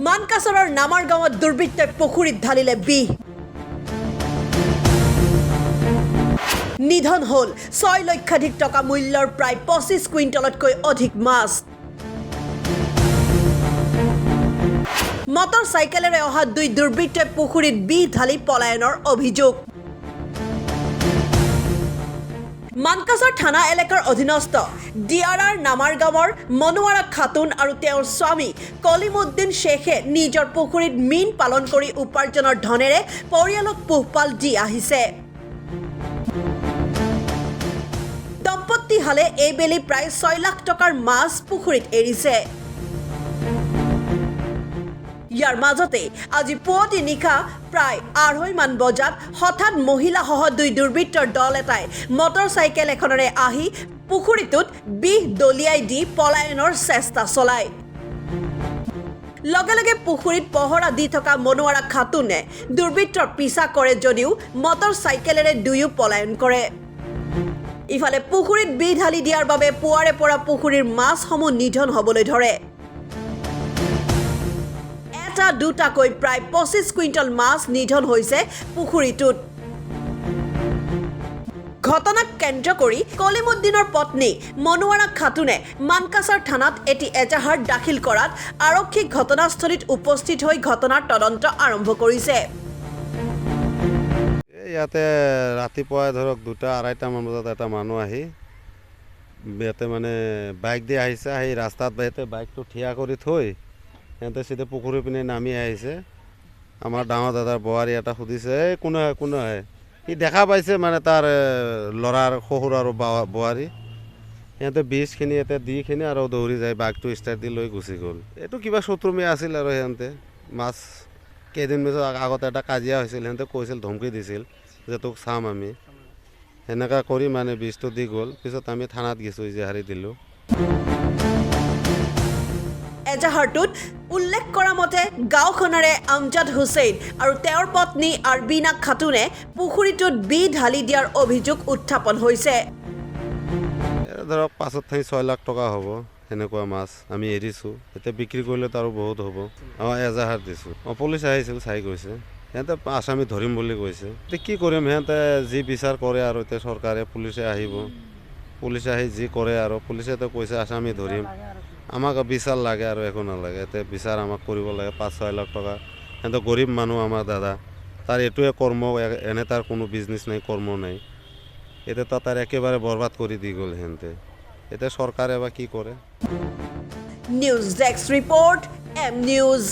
মানকাছৰৰ নামাৰ গাঁৱত দুৰ্বৃত্তই পুখুৰীত ঢালিলে বিহ। নিধন হ'ল 6 লক্ষাধিক টকা মূল্যৰ প্ৰায় 25 কুইণ্টলতকৈ অধিক মাছ। মটৰ চাইকেলেৰে অহা 2 দুৰ্বৃত্তই পুখুৰীত বিহ ঢালি পলায়নৰ অভিযোগ। মানকাছৰ থানা এলেকাৰ অধীনস্থ ডিআৰআৰ নামাৰ গাঁৱৰ মনোৱাৰা খাতুন আৰু তেওঁৰ স্বামী কলিমুদ্দিন শ্বেখে নিজৰ পুখুৰীত মীন পালন কৰি উপাৰ্জনৰ ধনেৰে পৰিয়ালক পোহপাল দি আহিছে। দম্পতীহালে এইবেলি প্ৰায় 6 লাখ টকাৰ মাছ পুখুৰীত এৰিছে। ইয়াৰ মাজতে আজি পুৱতি নিশা প্ৰায় 2:30 মান বজাত হঠাৎ মহিলাসহ 2 দুৰ্বৃত্তৰ দল এটাই মটৰ চাইকেল এখনেৰে আহি পুখুৰীটোত বিহ দলিয়াই দি পলায়নৰ চেষ্টা চলায়। লগে লগে পুখুৰীত পহৰা দি থকা মনোৱাৰা খাতুনে দুৰ্বৃত্তৰ পিছা কৰে যদিও মটৰ চাইকেলেৰে দুয়ো পলায়ন কৰে। ইফালে পুখুৰীত বিহ ঢালি দিয়াৰ বাবে পুৱাৰে পৰা পুখুৰীৰ মাছসমূহ নিধন হ'বলৈ ধৰে। দুটাকৈ প্ৰায় 25 কুইণ্টল মাছ নিধন হৈছে পুখুৰীটোত। ঘটনাক কেন্দ্ৰ কৰি কলিমুদ্দিনৰ পত্নী মনোৱাৰা খাতুনে মানকাছৰ থানাত এটি এজাহাৰ দাখিল কৰাত আৰক্ষী ঘটনাস্থলীত উপস্থিত হৈ ঘটনাৰ তদন্ত আৰম্ভ কৰিছে। ইয়াতে ৰাতিপুৱাই ধৰক 2-2:30 মান বজাত এটা মানুহ আহি ইয়াতে মানে বাইক দি আহিছে। আহি ৰাস্তাত বাইকটো থিয়া কৰি থৈ সিহঁতে চিধা পুখুৰী পিনে নামি আহিছে। আমাৰ ডাঙৰ দাদাৰ বোৱাৰী এটা সুধিছে, এই কোন হয়? সি দেখা পাইছে মানে তাৰ ল'ৰাৰ শহুৰ আৰু বোৱাৰী। সিহঁতে বীজখিনি ইয়াতে দিখিনি আৰু দৌৰি যায় বাইকটো ষ্টাৰ্ট দি লৈ গুচি গ'ল। এইটো কিবা শত্ৰুমীয়া আছিল আৰু সিহঁতে মাছ কেইদিন পিছত আগতে এটা কাজিয়া হৈছিল। সিহঁতে কৈছিল, ধমকি দিছিল যে তোক চাম আমি। সেনেকুৱা কৰি মানে বীজটো দি গ'ল। পিছত আমি থানাত গৈছোঁ, ইজাহাৰী দিলোঁ। এজাহাৰটোত উল্লেখ কৰা মতে গাঁওখনৰে আমজাদ হুছেইন আৰু তেওঁৰ পত্নী আৰবিনা খাতুনে পুখুৰীটোত বিহ ঢালি দিয়াৰ অভিযোগ উত্থাপন হৈছে। ধৰক 5-6 লাখ টকা হ'ব সেনেকুৱা মাছ আমি এৰিছোঁ। এতিয়া বিক্ৰী কৰিলে আৰু বহুত হ'ব। এজাহাৰ দিছোঁ। পুলিচ আহিছিল, চাই গৈছে। সিহঁতে আসামী ধৰিম বুলি কৈছে। এতিয়া কি কৰিম, সিহঁতে যি বিচাৰ কৰে আৰু এতিয়া চৰকাৰে পুলিচে আহিব। পুলিচে আহি যি কৰে আৰু পুলিচেতো কৈছে আসামী ধৰিম। আমাক বিচাৰ লাগে আৰু একো নালাগে। এতিয়া বিচাৰ আমাক কৰিব লাগে 5-6 লাখ টকা। সিহঁতে গৰীব মানুহ আমাৰ দাদা, তাৰ এইটোৱে কৰ্ম, এনে তাৰ কোনো বিজনেছ নাই, কৰ্ম নাই। এতিয়া তাৰ একেবাৰে বৰবাদ কৰি দি গ'ল সিহঁতে। এতিয়া চৰকাৰে বা কি কৰে। News desk report, M news.